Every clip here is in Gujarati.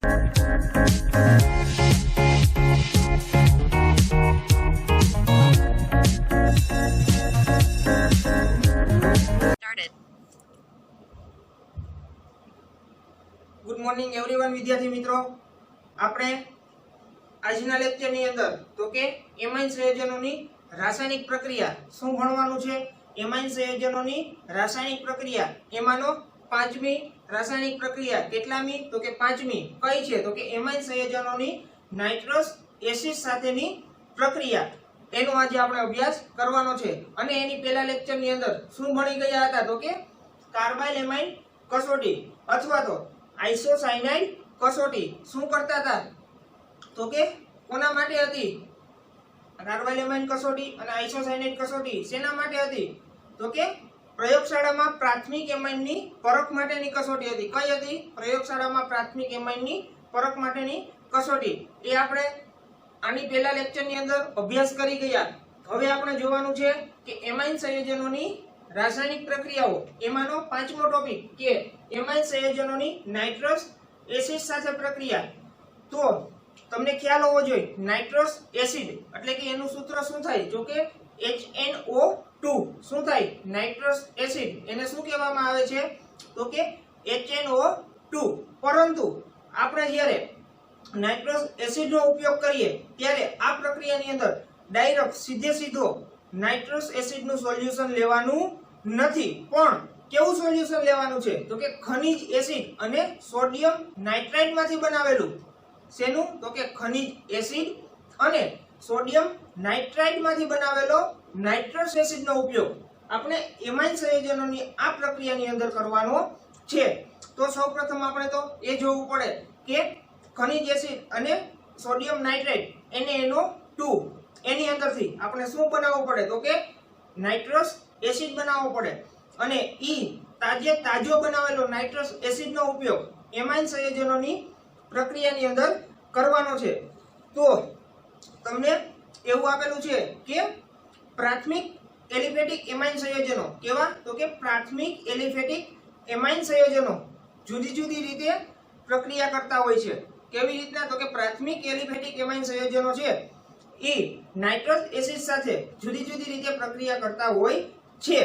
ગુડ મોર્નિંગ એવરીવન વિદ્યાર્થી મિત્રો, આપણે આજના લેક્ચરની અંદર તો કે એમાઇન સંયોજનોની રાસાયણિક પ્રક્રિયા શું ભણવાનું છે। એમાઇન સંયોજનોની રાસાયણિક પ્રક્રિયા એમાંનો પાંચમી રાસાયણિક પ્રક્રિયા, કેટલામી તો કે પાંચમી કઈ છે તો કે એમાઇન સંયોજનોની નાઇટ્રસ એસિડ સાથેની પ્રક્રિયા, એનો આજે આપણે અભ્યાસ કરવાનો છે। અને એની પહેલા લેક્ચરની અંદર શું ભણી ગયા હતા તો કે કાર્બાઇલ એમાઇન કસોટી અથવા તો આઇસોસાયનાઇડ કસોટી શું કરતા હતા તો કે કોના માટે હતી? કાર્બાઇલ એમાઇન કસોટી અને આઇસોસાયનાઇડ કસોટી શેના માટે હતી તો કે પ્રયોગશાળામાં પ્રાથમિક એમાઇનની પરખ માટેની કસોટી હતી। કઈ હતી? પ્રયોગશાળામાં પ્રાથમિક એમાઇનની પરખ માટેની કસોટી। એ આપણે આની પહેલા લેક્ચરની અંદર અભ્યાસ કરી ગયા। હવે આપણે જોવાનું છે કે એમાઇન સંયોજનોની રાસાયણિક પ્રક્રિયાઓ, એમાંનો પાંચમો ટોપિક કે એમાઇન સંયોજનોની નાઇટ્રસ એસિડ સાથે પ્રક્રિયા। તો તમને ખ્યાલ હોવો જોઈએ, નાઇટ્રસ એસિડ એટલે કે એનું સૂત્ર શું થાય જો કે HNO2 શું થાય? નાઇટ્રસ એસિડ, એને શું કહેવામાં આવે છે તો કે HNO2। પરંતુ આપણે જ્યારે નાઇટ્રસ એસિડનો ઉપયોગ કરીએ ત્યારે આ પ્રક્રિયાની અંદર ડાયરેક્ટ સીધો નાઇટ્રસ એસિડનું સોલ્યુશન લેવાનું નથી, પણ કેવું સોલ્યુશન લેવાનું છે તો કે ખનિજ એસિડ અને સોડિયમ નાઇટ્રાઇડ માંથી બનાવેલું। શેનું તો કે ખનિજ એસિડ અને સોડિયમ નાઇટ્રાઇડ માંથી બનાવેલો નાઇટ્રસ એસિડનો ઉપયોગ આપણે એમાઇન સંયોજનોની આ પ્રક્રિયાની અંદર કરવાનો છે। તો સૌપ્રથમ આપણે તો એ જોવું પડે કે ખનિજ એસિડ અને સોડિયમ નાઇટ્રાઇડ NaNO2 એની અંદરથી આપણે શું બનાવવું પડે તો કે નાઇટ્રસ એસિડ બનાવવો પડે, અને તાજો બનાવેલો નાઇટ્રસ એસિડનો ઉપયોગ એમાઇન સંયોજનોની પ્રક્રિયાની અંદર કરવાનો છે। તો તમને એવું આપેલું છે કે પ્રાથમિક એલિફેટિક એમાઇન સંયોજનો, કેવા તો કે પ્રાથમિક એલિફેટિક એમાઇન સંયોજનો જુદી જુદી રીતે પ્રક્રિયા કરતા હોય છે। કેવી રીતના તો કે પ્રાથમિક એલિફેટિક એમાઇન સંયોજનો છે એ નાઇટ્રસ એસિડ સાથે જુદી જુદી રીતે પ્રક્રિયા કરતા હોય છે।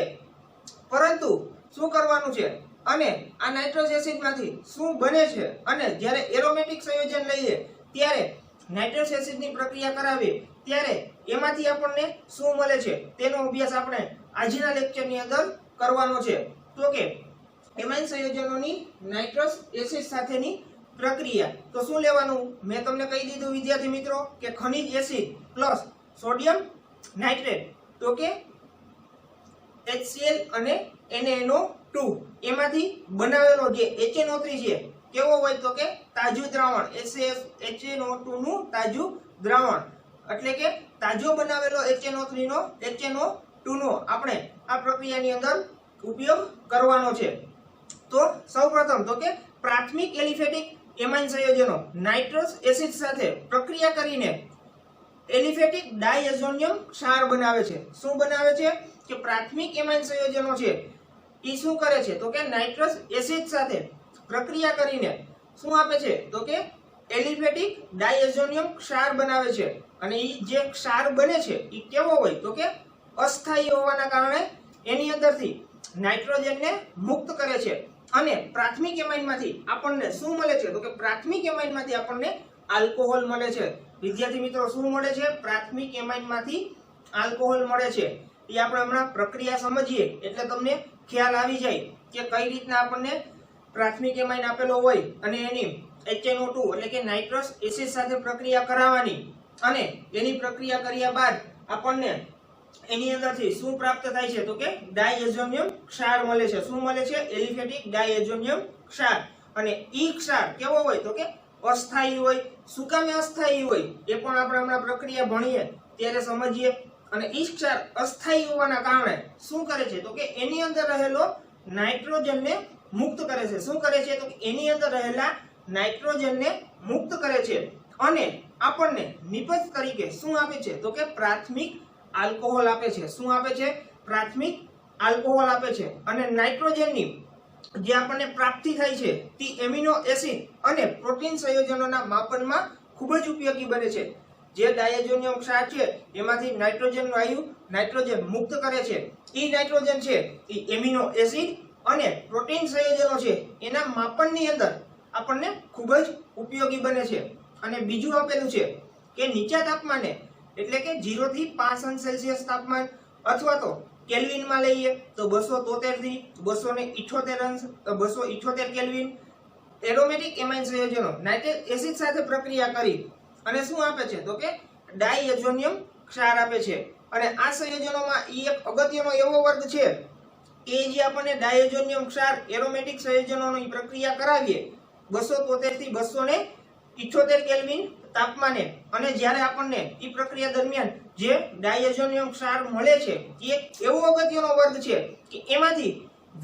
પરંતુ શું કરવાનું છે, અને આ નાઇટ્રસ એસિડમાંથી શું બને છે, અને જ્યારે એરોમેટિક સંયોજન લઈએ ત્યારે નાઇટ્રસ એસિડની પ્રક્રિયા કરાવીએ ત્યારે એમાંથી આપણને શું મળે છે તેનો અભ્યાસ આપણે આજના લેક્ચરની અંદર કરવાનો છે। તો કે એમાઇન સંયોજનોની નાઇટ્રસ એસિડ સાથેની પ્રક્રિયા, તો શું લેવાનું મેં તમને કહી દીધું વિદ્યાર્થી મિત્રો કે ખનિજ એસિડ પ્લસ સોડિયમ નાઇટ્રેટ તો કે HCl અને NaNO2 એમાંથી બનાવેલો જે HNO3 છે કેવો હોય તો કે તાજું દ્રાવણ, HNO2 નું તાજું દ્રાવણ, એટલે કે તાજો બનાવેલો HNO2 નો આપણે આ પ્રક્રિયાની અંદર ઉપયોગ કરવાનો છે। તો સૌપ્રથમ તો કે પ્રાથમિક એલિફેટિક એમાઇન સંયોજનો નાઇટ્રસ એસિડ સાથે પ્રક્રિયા કરીને એલિફેટિક ડાયએઝોનિયમ ક્ષાર બનાવે છે। શું બનાવે છે કે પ્રાથમિક એમાઇન સંયોજનો છે એ શું કરે છે તો કે નાઇટ્રસ એસિડ સાથે પ્રક્રિયા કરીને શું આપે છે તો કે એલિફેટિક ડાયએઝોનિયમ ક્ષાર બનાવે છે, અને એ જે ક્ષાર બને છે એ કેવો હોય તો કે અસ્થાયી હોવાના કારણે એની અંદરથી નાઇટ્રોજનને મુક્ત કરે છે, અને પ્રાથમિક એમાઇનમાંથી આપણને શું મળે છે તો કે પ્રાથમિક એમાઇનમાંથી આપણને આલ્કોહોલ મળે છે। વિદ્યાર્થી મિત્રો શું મળે છે? પ્રાથમિક એમાઇનમાંથી આલ્કોહોલ મળે છે। એ આપણે હમણાં પ્રક્રિયા સમજીએ એટલે તમને ખ્યાલ આવી જાય કે કઈ રીતના આપણને પ્રાથમિક એમાઇન આપેલો હોય અને એની HNO2 એટલે કે નાઇટ્રસ એસિડ સાથે પ્રક્રિયા કરાવવાની, અને એની પ્રક્રિયા કર્યા બાદ આપણને એની અંદરથી શું પ્રાપ્ત થાય છે તો કે ડાયએઝોનિયમ ક્ષાર મળે છે। શું મળે છે? એલિફેટિક ડાયએઝોનિયમ ક્ષાર, અને ઈ ક્ષાર કેવો હોય તો કે અસ્થાયી હોય। શું કામે અસ્થાયી હોય એ પણ આપણે હમણાં પ્રક્રિયા ભણીએ ત્યારે સમજીએ। અને ઈ ક્ષાર અસ્થાયી હોવાના કારણે શું કરે છે તો કે એની અંદર રહેલો નાઇટ્રોજનને મુક્ત કરે છે। શું કરે છે તો કે એની અંદર રહેલા નાઇટ્રોજનને મુક્ત કરે છે, અને આપણને નિપજ તરીકે શું આપે છે તો કે પ્રાથમિક આલ્કોહોલ આપે છે। શું આપે છે? પ્રાથમિક આલ્કોહોલ આપે છે। અને નાઇટ્રોજનની જે આપણને પ્રાપ્તિ થાય છે તે એમિનો એસિડ અને પ્રોટીન સંયોજનોના માપનમાં ખૂબ જ ઉપયોગી બને છે. જે ડાયઝોનિયમ ક્ષાર છે એમાંથી નાઇટ્રોજન વાયુ નાઇટ્રોજન મુક્ત કરે છે. એ નાઇટ્રોજન છે એ એમિનો એસિડ અને પ્રોટીન સંયોજનો છે એના માપનની અંદર આપણને ખૂબ જ ઉપયોગી બને છે. અને બીજું આપેલું છે કે નીચા તાપમાને એટલે કે 0 થી 5 અંશ સેલ્સિયસ તાપમાન અથવા તો કેલ્વિનમાં લઈએ તો 273 થી 278 અંશ 278 કેલ્વિન એરોમેટિક એમાઇન સંયોજનો નાઇટ્રિક એસિડ સાથે પ્રક્રિયા કરી અને શું આપે છે તો કે ડાયઝોનિયમ ક્ષાર આપે છે. અને આ સંયોજનોમાં એક અગત્યનો એવો વર્ગ છે કે જે આપણને ડાયઝોનિયમ ક્ષાર એરોમેટિક સંયોજનોની પ્રક્રિયા કરાવીએ 273 થી 278 કેલ્વિન તાપમાને અને જ્યારે આપણને એ પ્રક્રિયા દરમિયાન જે ડાયઝોનિયમ ક્ષાર મળે છે એ એવો અગત્યનો વર્ગ છે કે એમાંથી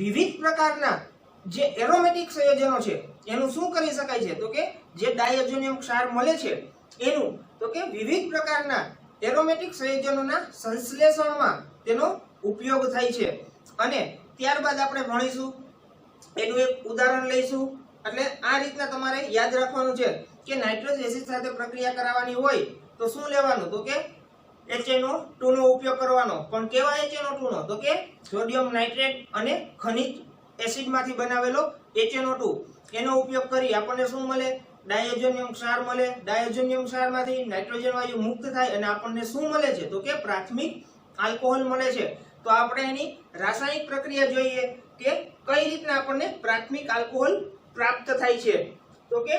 વિવિધ પ્રકારના જે એરોમેટિક સંયોજનો છે એનું શું કરી શકાય છે તો કે જે ડાયઝોનિયમ ક્ષાર મળે છે એનું તો કે વિવિધ પ્રકારના એરોમેટિક સંયોજનોના સંશ્લેષણમાં તેનો ઉપયોગ થાય છે. અને ત્યારબાદ આપણે ભણીશું એનું એક ઉદાહરણ લઈશું. એટલે આ રીતના તમારે યાદ રાખવાનું છે કે નાઇટ્રસ એસિડ સાથે પ્રક્રિયા કરાવવાની હોય તો શું લેવાનું તો કે HNO2 નો ઉપયોગ કરવાનો. પણ કેવા HNO2 નો તો કે સોડિયમ નાઇટ્રેટ અને ખનિજ એસિડમાંથી બનાવેલો HNO2 એનો ઉપયોગ કરી આપણને શું મળે ડાયઝોનિયમ ક્ષાર મળે. ડાયઝોનિયમ ક્ષારમાંથી નાઇટ્રોજન વાયુ મુક્ત થાય અને આપણને શું મળે છે તો કે પ્રાથમિક આલ્કોહોલ મળે છે. તો આપણે એની રાસાયણિક પ્રક્રિયા જોઈએ કે કઈ રીતના આપણને પ્રાથમિક આલ્કોહોલ પ્રાપ્ત થાય છે. તો કે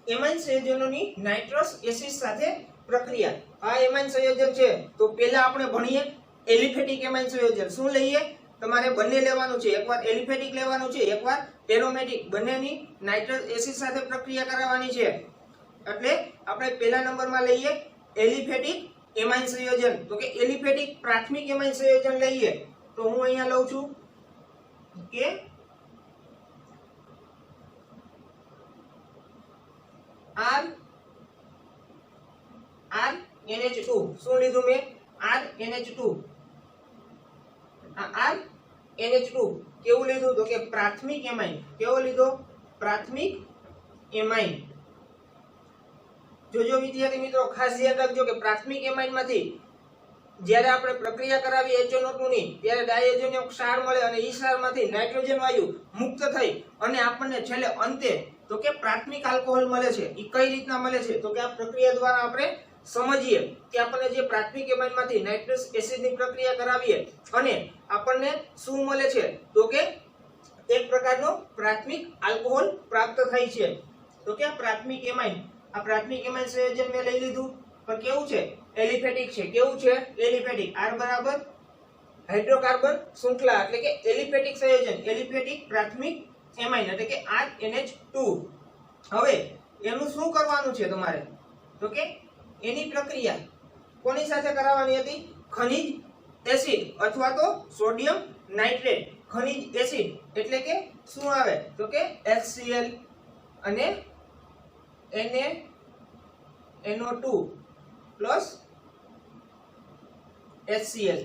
એમાઇન સંયોજનોની નાઇટ્રસ એસિડ સાથે પ્રક્રિયા. આ એમાઇન સંયોજન છે તો પહેલા આપણે ભણીએ એલિફેટિક એમાઇન સંયોજન. શું લઈએ તમારે બંને લેવાનું છે. એકવાર એલિફેટિક લેવાનું છે એકવાર એરોમેટિક. બંનેની નાઇટ્રસ એસિડ સાથે પ્રક્રિયા કરાવવાની છે. એટલે આપણે પહેલા નંબરમાં લઈએ એલિફેટિક એમાઇન સંયોજન. તો કે એલિફેટિક પ્રાથમિક એમાઇન સંયોજન લઈએ તો હું અહીંયા લઉં છું કે RNH2. શું લીધું મેં RNH2. RNH2 કેવું લીધું તો કે પ્રાથમિક એમાઇન. કેવો લીધો પ્રાથમિક એમાઇન. જોજો વિદ્યાર્થી મિત્રો ખાસ ધ્યાન રાખજો કે પ્રાથમિક એમાઇન માંથી જ્યારે આપણે પ્રક્રિયા કરાવી HNO2 ની ત્યારે ડાયઝોનિયમ ક્ષાર મળે અને એ ક્ષારમાંથી નાઇટ્રોજન વાયુ મુક્ત થઈ અને આપણને છેલ્લે અંતે તો કે પ્રાથમિક આલ્કોહોલ મળે છે. એ કઈ રીતના મળે છે તો કે આ પ્રક્રિયા દ્વારા આપણે સમજીએ કે આપણને જે પ્રાથમિક એમાઇનમાંથી નાઇટ્રસ એસિડની પ્રક્રિયા કરાવીએ અને આપણને શું મળે છે તો કે એક પ્રકારનો પ્રાથમિક આલ્કોહોલ પ્રાપ્ત થાય છે. તો કે આ પ્રાથમિક એમાઇન સંયોજન મેં લઈ લીધું પણ કેવું છે એલિફેટિક છે. કેવું છે એલિફેટિક. R બરાબર હાઇડ્રોકાર્બન શૃંખલા એટલે કે એલિફેટિક સંયોજન એલિફેટિક પ્રાથમિક એમાઇન એટલે કે RNH2. હવે એનું શું કરવાનું છે તમારે તો કે એની પ્રક્રિયા કોની સાથે કરાવવાની હતી ખનિજ એસિડ અથવા તો સોડિયમ નાઇટ્રેટ. ખનિજ એસિડ એટલે કે શું આવે તો કે HCl અને NaNO2 પ્લસ HCl.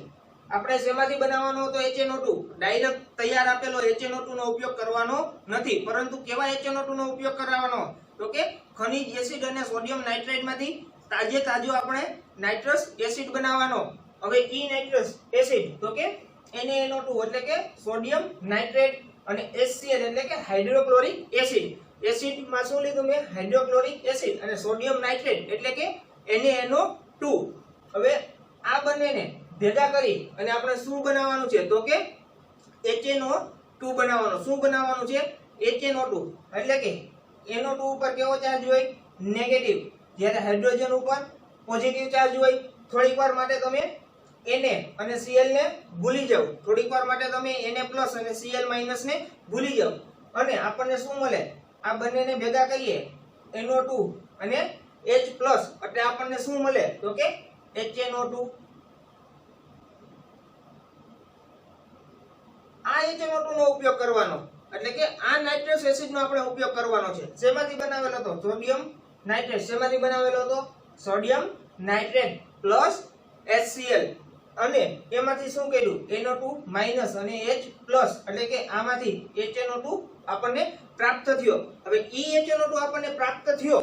આપણે શેમાંથી બનાવવાનો હતો HNO2. ડાયરેક્ટ તૈયાર આપેલો HNO2 નો ઉપયોગ કરવાનો નથી પરંતુ કેવા HNO2 નો ઉપયોગ કરવાનો તો કે ખનિજ એસિડ અને સોડિયમ નાઇટ્રેટ માંથી તાજો આપણે નાઇટ્રસ એસિડ બનાવવાનો. હવે ઈ નાઇટ્રસ એસિડ તો કે NaNO2 એટલે કે સોડિયમ નાઇટ્રેટ અને HCl એટલે કે હાઇડ્રોક્લોરિક એસિડ. એસિડ માં શું લીધું મેં હાઇડ્રોક્લોરિક એસિડ અને સોડિયમ નાઇટ્રેટ એટલે કે NaNO2. હવે આ બંનેને ભેગા કરી અને આપણે શું બનાવવાનું છે તો કે HNO2 બનાવવાનો. શું બનાવવાનું છે HNO2 એટલે કે NO2 ઉપર કેવો ચાર્જ હોય નેગેટિવ જ્યારે હાઇડ્રોજન ઉપર પોઝિટિવ ચાર્જ હોય. થોડીક વાર માટે તમે Na અને Cl ને ભૂલી જાવ. થોડીક વાર માટે તમે Na+ અને Cl- ને ભૂલી જાવ અને આપણને શું મળે આ બંનેને ભેગા કરીએ NO2 અને H+ એટલે આપણને શું મળે તો કે HNO2. આ HNO2 નો ઉપયોગ કરવાનો એટલે કે આ નાઇટ્રસ એસિડ નો આપણે ઉપયોગ કરવાનો છે. શેમાંથી બનાવેલો હતો સોડિયમ નાઇટ્રેટ. શેમાંથી બનાવેલો હતો સોડિયમ નાઇટ્રેટ પ્લસ HCl અને એમાંથી શું કર્યું NO2- અને H+ એટલે કે આમાંથી HNO2 આપણને પ્રાપ્ત થયો. હવે EHNO2 આપણને પ્રાપ્ત થયો.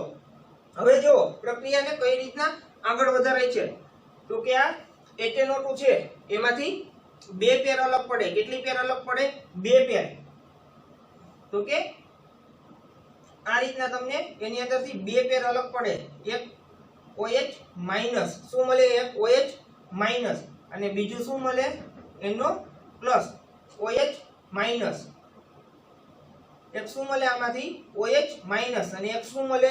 હવે જો પ્રક્રિયાને કઈ રીતના આગળ વધારાય છે તો કે આ HNO2 છે એમાંથી બે પેર અલગ પડે. કેટલી પેર અલગ પડે? બે પેર. તો કે આ રીતના તમને એની અંદરથી બે પેર અલગ પડે. એક OH માઈનસ શું મળે? એક OH માઈનસ અને બીજું શું મળે? NO plus OH minus. એક શું મળે આમાંથી? OH માઈનસ અને એક શું મળે?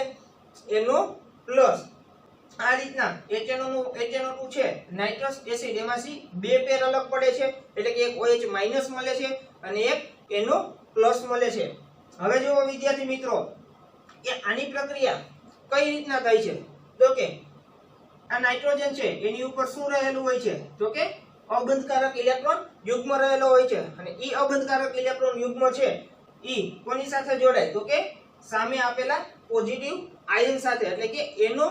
NO plus. આ રીતના HNO2 છે નાઇટ્રસ એસિડ એમાંથી બે પેર અલગ પડે છે એટલે કે એક OH માઈનસ મળે છે અને એક NO પ્લસ મળે છે. હવે જુઓ વિદ્યાર્થી મિત્રો કે આની પ્રક્રિયા કઈ રીતના થાય છે તો કે આ નાઇટ્રોજન છે એની ઉપર શું રહેલું હોય છે તો કે અબંધકારક ઇલેક્ટ્રોન યુગ્મ રહેલો હોય છે અને ઈ અબંધકારક ઇલેક્ટ્રોન યુગ્મ છે ઈ કોની સાથે જોડાય તો કે સામે આપેલા પોઝિટિવ આયન સાથે એટલે કે NO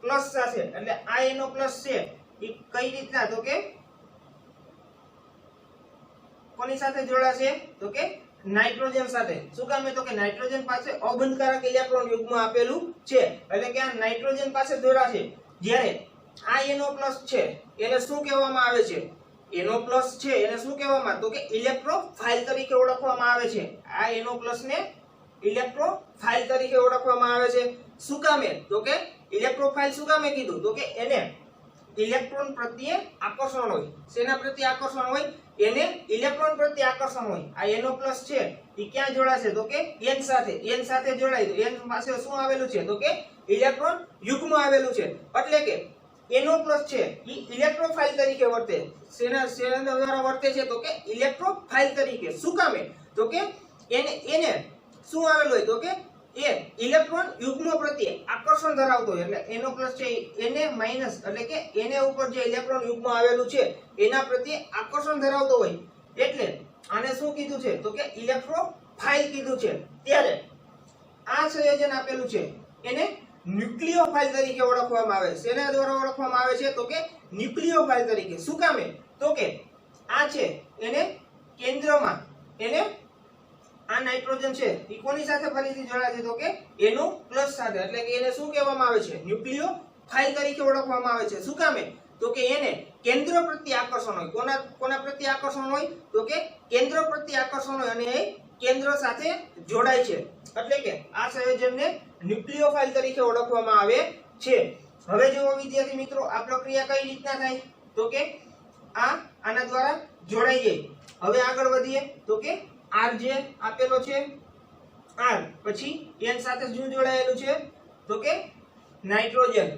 પ્લસ સાથે. એટલે આ NO પ્લસ છે ઈ કઈ રીતના તો કે કોની સાથે જોડાશે તો કે નાઇટ્રોજન સાથે. શું કામ? તો કે નાઇટ્રોજન પાસે અબંધકારક ઇલેક્ટ્રોન યુગ્મ આપેલું છે એટલે કે આ નાઇટ્રોજન પાસે જોડાશે. જ્યારે આ NO પ્લસ છે એને શું કહેવામાં આવે છે? NO પ્લસ છે એને શું કહેવામાં? તો કે ઇલેક્ટ્રોફાઇલ તરીકે ઓળખવામાં આવે છે. આ NO પ્લસ ને ઇલેક્ટ્રોફાઇલ તરીકે ઓળખવામાં આવે છે. શું કામે? તો કે ઇલેક્ટ્રોફાઇલ શું કામે કીધું? તો કે એને ઇલેક્ટ્રોન પ્રત્યે આકર્ષણ હોય. શેના પ્રત્યે આકર્ષણ હોય? એને ઇલેક્ટ્રોન પ્રત્યે આકર્ષણ હોય. આ NO પ્લસ છે એ ક્યાં જોડાશે તો કે N સાથે. N સાથે જોડાય તો N પાસે શું આવેલું છે તો કે ઇલેક્ટ્રોન યુગ્મ આવેલું છે. એટલે કે NO પ્લસ છે એ ઇલેક્ટ્રોફાઇલ તરીકે વર્તે. શેના દ્વારા વર્તે છે તો કે ઇલેક્ટ્રોફાઇલ તરીકે. શું કામે? તો કે એને શું આવેલું હોય તો કે એ ઇલેક્ટ્રોન યુગ્મ પ્રત્યે આકર્ષણ ધરાવતો હોય. એટલે NO પ્લસ છે Na માઈનસ એટલે કે Na ઉપર જે ઇલેક્ટ્રોન યુગ્મ આવેલું છે એના પ્રત્યે આકર્ષણ ધરાવતો હોય. એટલે આને શું કીધું છે તો કે ઇલેક્ટ્રોફાઇલ કીધું છે. ત્યારે આ સંયોજન આપેલું છે એને ન્યુક્લિયોફાઇલ તરીકે ઓળખવામાં આવે છે. શેના દ્વારા ઓળખવામાં આવે છે તો કે ન્યુક્લિયોફાઇલ તરીકે. શું કામે? તો કે આ છે એને કેન્દ્રમાં એને આ નાઇટ્રોજન છે એ કોની સાથે ફરીથી જોડાશે તો કે NO પ્લસ સાથે. એટલે કે એને શું કહેવામાં આવે છે? ન્યુક્લિયોફાઇલ તરીકે ઓળખવામાં આવે છે. શું કામે? તો કે એને કેન્દ્ર પ્રત્યે આકર્ષણ હોય. કોના પ્રત્યે આકર્ષણ હોય તો કે કેન્દ્ર પ્રત્યે આકર્ષણ હોય અને એ કેન્દ્ર સાથે જોડાય છે. એટલે કે આ સંયોજનને ન્યુક્લિયોફાઇલ તરીકે ઓળખવામાં આવે છે. હવે જુઓ વિદ્યાર્થી મિત્રો આ પ્રક્રિયા કઈ રીતના થાય તો કે આના દ્વારા જોડાઈ જાય. હવે આગળ વધીએ તો કે R જે આપેલો છે R પછી N સાથે શું જોડાયેલું છે તો કે નાઇટ્રોજન.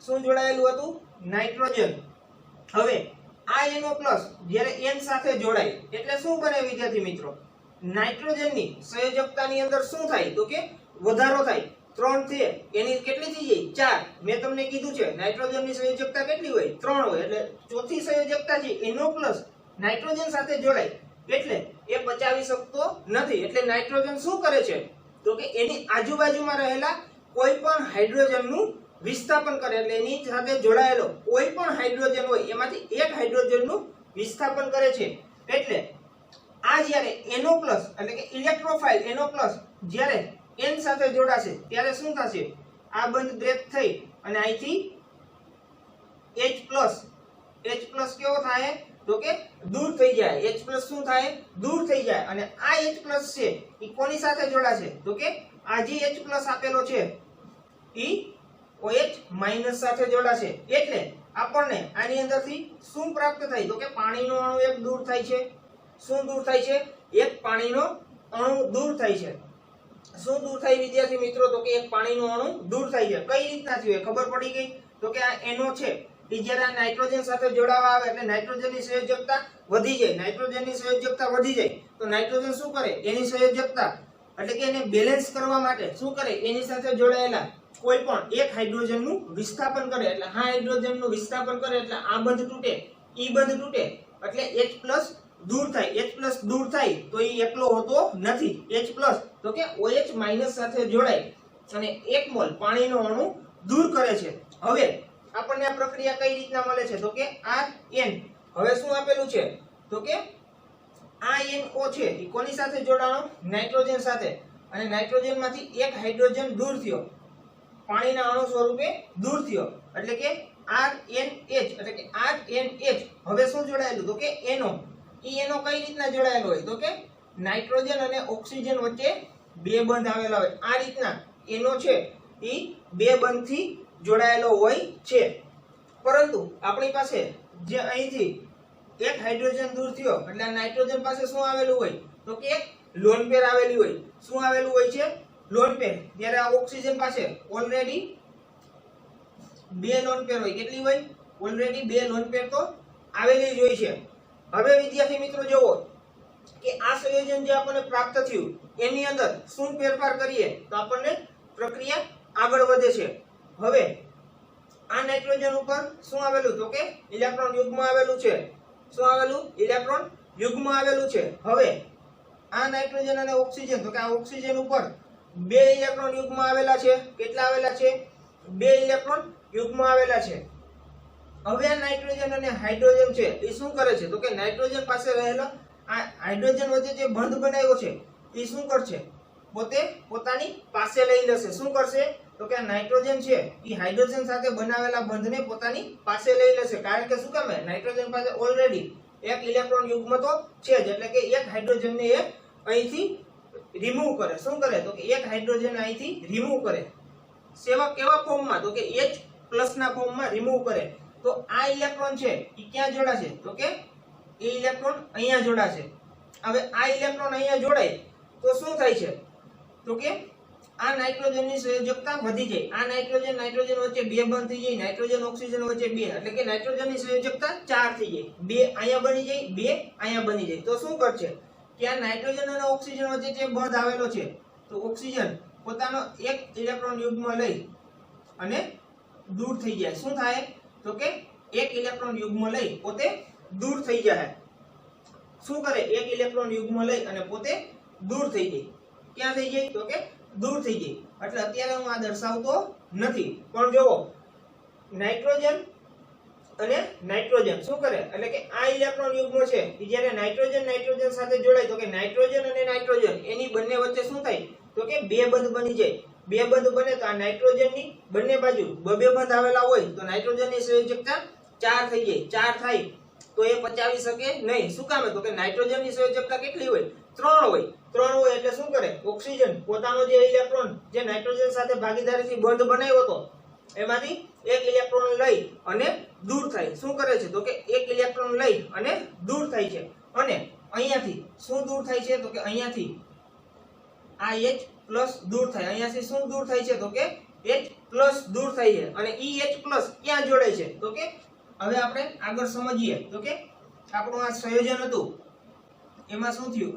શું જોડાયેલું હતું? નાઇટ્રોજન. હવે આ NO પ્લસ જ્યારે N સાથે જોડાય એટલે શું બને વિદ્યાર્થી મિત્રો? નાઇટ્રોજનની સંયોજકતાની અંદર શું થાય તો કે વધારો થાય. 3 થી એની કેટલી થઈ જાય? 4. મેં તમને કીધું છે નાઇટ્રોજનની સંયોજકતા કેટલી હોય? 3 હોય. એટલે ચોથી સંયોજકતા છે NO પ્લસ નાઇટ્રોજન સાથે જોડાય એટલે એ પચાવી શકતો નથી. એટલે નાઇટ્રોજન શું કરે છે તો કે એની આજુબાજુમાં રહેલા કોઈ પણ હાઇડ્રોજનનું વિસ્થાપન કરે. એટલે એની સાથે જોડાયેલો કોઈ પણ હાઇડ્રોજન હોય એમાંથી એક હાઇડ્રોજનનું વિસ્થાપન કરે છે. એટલે આ જ્યારે NO પ્લસ એટલે કે ઇલેક્ટ્રોફાઇલ NO પ્લસ જ્યારે N સાથે જોડાશે ત્યારે શું થશે? આ બંધ બ્રેક થઈ અને અહીંથી H પ્લસ કેવો થાય તો કે દૂર થઈ જાય. H પ્લસ શું થાય? દૂર થઈ જાય. અને આ H પ્લસ છે એ કોની સાથે જોડાશે તો કે આ જે H પ્લસ આપેલો છે એ OH માઈનસ સાથે જોડાશે. એટલે આપણને આની અંદરથી શું પ્રાપ્ત થાય તો કે પાણીનો અણુ એક દૂર થાય છે. શું દૂર થાય છે? એક પાણીનો અણુ દૂર થાય છે. શું દૂર થાય વિદ્યાર્થી મિત્રો તો કે એક પાણીનો અણુ દૂર થાય છે. કઈ રીતના થયું ખબર પડી ગઈ તો કે આ NO છે એ જ્યારે નાઇટ્રોજન સાથે જોડાવા આવે એટલે નાઇટ્રોજનની સંયોજકતા વધી જાય. નાઇટ્રોજનની સંયોજકતા વધી જાય તો નાઇટ્રોજન શું કરે? એની સંયોજકતા એટલે કે એને બેલેન્સ કરવા માટે શું કરે? એની સાથે જોડાયેલા કોઈ પણ એક હાઇડ્રોજનનું વિસ્થાપન કરે. એટલે આ હાઇડ્રોજનનું વિસ્થાપન કરે એટલે આ બંધ તૂટે, ઈ બંધ તૂટે એટલે H પ્લસ દૂર થાય. H પ્લસ દૂર થાય તો એ એકલો હોતો નથી. H પ્લસ તો કે OH માઈનસ સાથે જોડાય અને 1 મોલ પાણીનો અણુ દૂર કરે છે. હવે આપણને આ પ્રક્રિયા કઈ રીતના મળે છે તો કે RN. હવે શું આપેલું છે તો કે આ NO છે એ કોની સાથે જોડાણો? નાઇટ્રોજન સાથે, અને નાઇટ્રોજન માંથી એક હાઇડ્રોજન દૂર થયો, પાણીના અણુ સ્વરૂપે દૂર થયો, એટલે કે RNH, એટલે કે RNH હવે શું જોડાયેલું? તો કે NO. NO કઈ રીતના જોડાયેલો હોય? તો કે નાઇટ્રોજન અને ઓક્સિજન વચ્ચે બે બંધ આવેલા હોય. આ રીતના NO છે એ બે બંધથી જોડાયેલો હોય છે. પરંતુ આપણી પાસે જે અહીંથી એક હાઇડ્રોજન દૂર થયો એટલે આ નાઇટ્રોજન પાસે શું આવેલું હોય? તો કે એક લોન પેર આવેલી હોય. શું આવેલું હોય છે? Lone pair. ત્યારે આ ઓક્સિજન પાસે ઓલરેડી બે લોન પેર હોય. કેટલી હોય? ઓલરેડી બે લોન પેર તો આવેલી જ હોય છે. હવે વિદ્યાર્થી મિત્રો જોવો કે આ સંયોજન જે આપણને પ્રાપ્ત થયું એની અંદર શું ફેરફાર કરીએ તો આપણને પ્રક્રિયા આગળ વધે છે. હવે આ નાઇટ્રોજન ઉપર શું આવેલું? તો કે ઇલેક્ટ્રોન યુગ્મ આવેલું છે. શું આવેલું? ઇલેક્ટ્રોન યુગ્મ આવેલું છે. હવે આ નાઇટ્રોજન અને ઓક્સિજન, તો કે આ ઓક્સિજન ઉપર બે ઇલેક્ટ્રોન યુગ્મ આવેલા છે. કેટલા આવેલા છે? બે ઇલેક્ટ્રોન યુગ્મ આવેલા છે. હવે આ નાઇટ્રોજન અને હાઇડ્રોજન છે એ શું કરે છે? તો કે નાઇટ્રોજન પાસે રહેલો આ હાઇડ્રોજન વચ્ચે જે બંધ બનાવ્યો છે એ શું કરશે? પોતે પોતાની પાસે લઈ લેશે. શું કરશે? તો કે નાઇટ્રોજન છે એ હાઇડ્રોજન સાથે બનાવેલા બંધને પોતાની પાસે લઈ લેશે. કારણ કે શું કામ? નાઇટ્રોજન પાસે ઓલરેડી એક ઇલેક્ટ્રોન યુગ્મ તો છે જ, એટલે કે એક હાઇડ્રોજનને એ અહીંથી રિમૂવ કરે. શું કરે? તો કે એક હાઇડ્રોજન અહીંથી રિમૂવ કરે. કેવા ફોર્મમાં? તો કે H+ ના ફોર્મમાં રિમૂવ કરે. તો આ ઇલેક્ટ્રોન છે એ ક્યાં જોડાશે? તો કે એ ઇલેક્ટ્રોન અહીંયા જોડાશે. હવે આ ઇલેક્ટ્રોન અહીંયા જોડાય તો શું થાય છે? તો કે આ નાઇટ્રોજનની સંયોજકતા વધી જાય. આ નાઇટ્રોજન વચ્ચે બે બંધ થઈ જાય. નાઇટ્રોજન ઓક્સિજન વચ્ચે બે, એટલે કે નાઇટ્રોજનની સંયોજકતા 4 થઈ જાય. બે અહીંયા બની જાય, બે અહીંયા બની જાય. તો શું કરશે કે આ નાઇટ્રોજન અને ઓક્સિજન વચ્ચે જે બંધ આવેલો છે તો ઓક્સિજન પોતાનો એક ઇલેક્ટ્રોન યુગ્મ લઈ અને દૂર થઈ જાય. શું થાય? તો કે એક ઇલેક્ટ્રોન યુગ્મ લઈ પોતે દૂર થઈ જાય. શું કરે? એક ઇલેક્ટ્રોન યુગ્મ લઈ અને પોતે દૂર થઈ જાય. ક્યાં થઈ જાય? તો કે દૂર થઈ જાય. એટલે અત્યારે હું આ દર્શાવતો નથી, પણ જોવો નાઇટ્રોજન અને નાઇટ્રોજન શું કરે? એટલે કે આ ઇલેક્ટ્રોન યુગ્મ છે એ જ્યારે નાઇટ્રોજન સાથે જોડાય તો કે નાઇટ્રોજન અને નાઇટ્રોજન એની બંને વચ્ચે શું થાય? તો કે બે બંધ બની જાય. બે બંધ બને તો આ નાઇટ્રોજનની બંને બાજુ બે બંધ આવેલા હોય તો નાઇટ્રોજનની સંયોજકતા 4 થઈ જાય. 4 થાય તો એ પચાવી શકે નહીં. શું કામ? તો કે નાઇટ્રોજનની સંયોજકતા કેટલી હોય? 3 હોય. 3 હોય એટલે શું કરે? ઓક્સિજન પોતાનો જે ઇલેક્ટ્રોન જે નાઇટ્રોજન સાથે ભાગીદારીથી બંધ બનાવ્યો હતો એમાંથી એક ઇલેક્ટ્રોન લઈ અને દૂર થાય. શું કરે છે? તો કે એક ઇલેક્ટ્રોન લઈ અને દૂર થાય છે. અને અહીંયાથી શું દૂર થાય છે? તો કે અહીંયાથી આ H+ દૂર થાય. અહીંયાથી શું દૂર થાય છે? તો કે H+ દૂર થાય છે. અને H+ ક્યાં જોડાય છે? તો કે હવે આપણે આગળ સમજીએ. તો કે આપણું આ સંયોજન હતું એમાં શું થયું?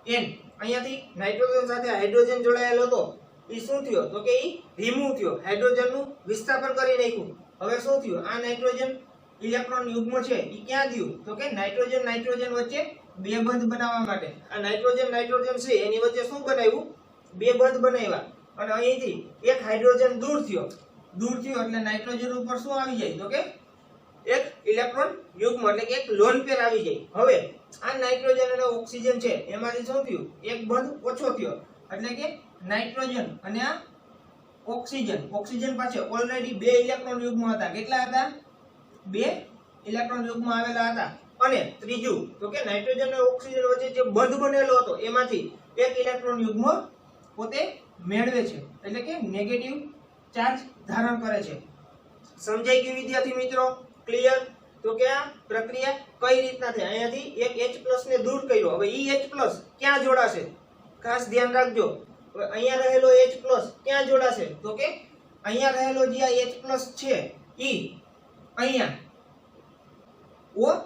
RN અહીંયાથી નાઇટ્રોજન સાથે હાઇડ્રોજન જોડાયેલો હતો એ શું થયો? તો કે એ રિમૂવ થયો. હાઇડ્રોજનનું વિસ્થાપન કરી નાખ્યું. હવે શું થયું? આ નાઇટ્રોજન ઇલેક્ટ્રોન યુગ્મ છે એ ક્યાં ગયું? તો કે નાઇટ્રોજન વચ્ચે બે બંધ બનાવવા માટે આ નાઇટ્રોજન છે એની વચ્ચે શું બનાવ્યું? બે બંધ બનાવ્યા. અને અહીંથી એક હાઇડ્રોજન દૂર થયો એટલે નાઇટ્રોજન ઉપર શું આવી જાય? તો કે એક ઇલેક્ટ્રોન યુગ્મ, એટલે કે એક લોન પેર આવી જાય. હવે આ નાઇટ્રોજન અને ઓક્સિજન છે એમાંથી શું થયું? એક બંધ ઓછો થયો. એટલે કે નાઇટ્રોજન અને આ ઓક્સિજન પાસે ઓલરેડી બે ઇલેક્ટ્રોન યુગ્મ હતા. કેટલા હતા? બે ઇલેક્ટ્રોન યુગ્મ આવેલા હતા. અને ત્રીજું તો કે નાઇટ્રોજન અને ઓક્સિજન વચ્ચે જે બંધ બનેલો હતો એમાંથી એક ઇલેક્ટ્રોન યુગ્મ પોતે મેળવે છે, એટલે કે નેગેટિવ ચાર્જ ધારણ કરે છે. સમજાઈ ગયું વિદ્યાર્થી મિત્રો? ક્લિયર? તો કે આ પ્રક્રિયા કઈ રીતના થાય? અહીંયાથી એક H+ ને દૂર કર્યો. હવે H+ ક્યાં જોડાશે? ખાસ ધ્યાન રાખજો. હવે અહીંયા રહેલો H+ ક્યાં જોડાશે? તો કે અહીંયા રહેલો જે આ H+ છે ઈ અહીંયા O-